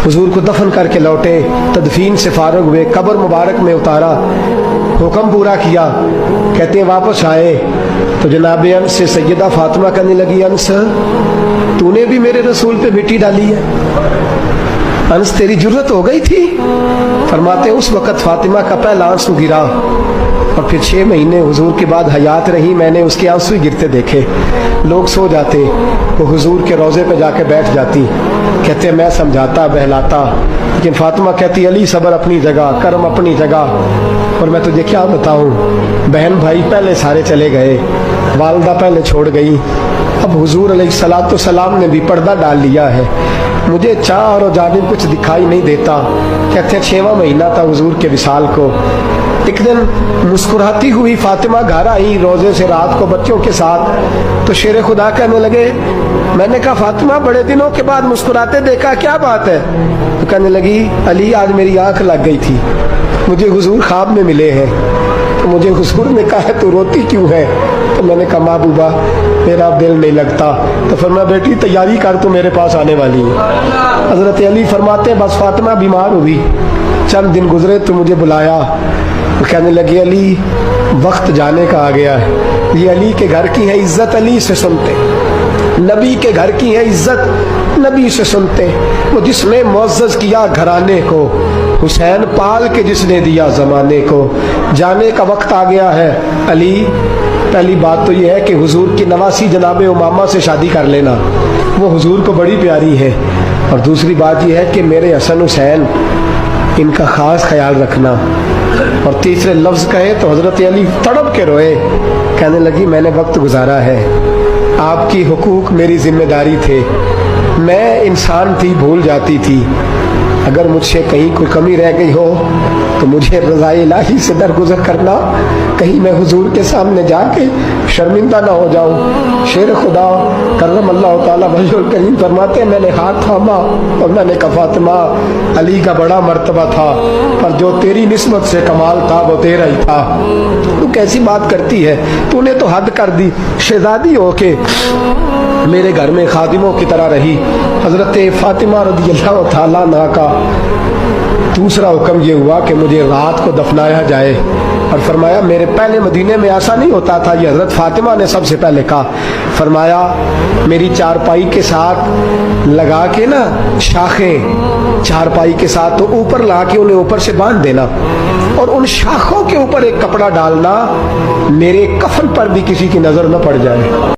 हुजूर को दफन करके लौटे, तदफीन से फारग हुए, कब्र मुबारक में उतारा, हुक्म पूरा किया। कहते हैं वापस आए तो जनाब अनस से सैयदा फातिमा कहने लगी, अनस तूने भी मेरे रसूल पे मिट्टी डाली है, अनस तेरी जुर्रत हो गई थी। फरमाते उस वक़्त फातिमा का पहला आंसू गिरा और फिर 6 महीने हुजूर के बाद हयात रही, मैंने उसके आंसू ही गिरते देखे। लोग सो जाते, वो हुजूर के रोज़े पे जाके बैठ जाती, कहते मैं समझाता बहलाता, लेकिन फातिमा कहती अली सब्र अपनी जगह, कर्म अपनी जगह। और मैं तुझे क्या बताऊं, बहन भाई पहले सारे चले गए, वालदा पहले छोड़ गई, अब हुजूर अलैहिस्सलातु सलाम ने भी पर्दा डाल लिया है, मुझे चार और जानिब कुछ दिखाई नहीं देता। कहते हैं 6वां महीना था हुजूर के विसाल को। एक दिन मुस्कुराती हुई फातिमा घर आई रोजे से रात को बच्चों के साथ, तो शेर खुदा कहने लगे, मैंने कहा फातिमा बड़े दिनों के बाद मुस्कुराते देखा, क्या बात है? तो कहने लगी अली आज मेरी आंख लग गई थी, मुझे हुजूर ख्वाब में मिले हैं, तो मुझे हुजूर ने कहा तू रोती क्यों है? तो मैंने कहा महबूबा मेरा दिल नहीं लगता। तो फरमाया बेटी तैयारी कर, तू मेरे पास आने वाली है। हजरत अली फरमाते बस फातिमा बीमार हुई, चंद दिन गुजरे तो मुझे बुलाया, कहने लगी अली वक्त जाने का आ गया है, ये अली के घर की है इज्जत अली से सुनते, नबी के घर की है इज्जत नबी से सुनते, वो जिसने मुअज़्ज़ज़ किया घराने को, हुसैन पाल के जिसने दिया ज़माने को, जाने का वक्त आ गया है अली। पहली बात तो ये है कि हुजूर की नवासी जनाब उमामा से शादी कर लेना, वो हुजूर को बड़ी प्यारी है। और दूसरी बात ये है कि मेरे हसन हुसैन इनका ख़ास ख्याल रखना। और तीसरे लफ्ज़ कहे तो हज़रत अली तड़प के रोए, कहने लगी मैंने वक्त गुजारा है, आपकी हुकूक मेरी जिम्मेदारी थे, मैं इंसान थी भूल जाती थी, अगर मुझसे कहीं कोई कमी रह गई हो तो मुझे रज़ाए इलाही से दरगुजर करना, कहीं मैं हुजूर के सामने जाके शर्मिंदा ना हो जाऊं। शेर खुदा करम अल्लाह ताला वजहुल करीम फरमाते मैंने हाथ थामा और मैंने कहा फातिमा अली का बड़ा मर्तबा था, पर जो तेरी निस्बत से कमाल था वो तेरा ही था। तू कैसी बात करती है, तूने तो हद कर दी, शहजादी हो के मेरे घर में खादिमों की तरह रही। हजरत फातिमा रज़ियल्लाहु ताला अन्हा का दूसरा हुक्म ये हुआ कि मुझे रात को दफनाया जाए। और फरमाया मेरे पहले मदीने में ऐसा नहीं होता था, ये हजरत फातिमा ने सबसे पहले कहा। फरमाया मेरी चारपाई के साथ लगा के ना शाखें, चारपाई के साथ तो ऊपर ला के उन्हें ऊपर से बांध देना और उन शाखों के ऊपर एक कपड़ा डालना, मेरे कफन पर भी किसी की नजर न पड़ जाए।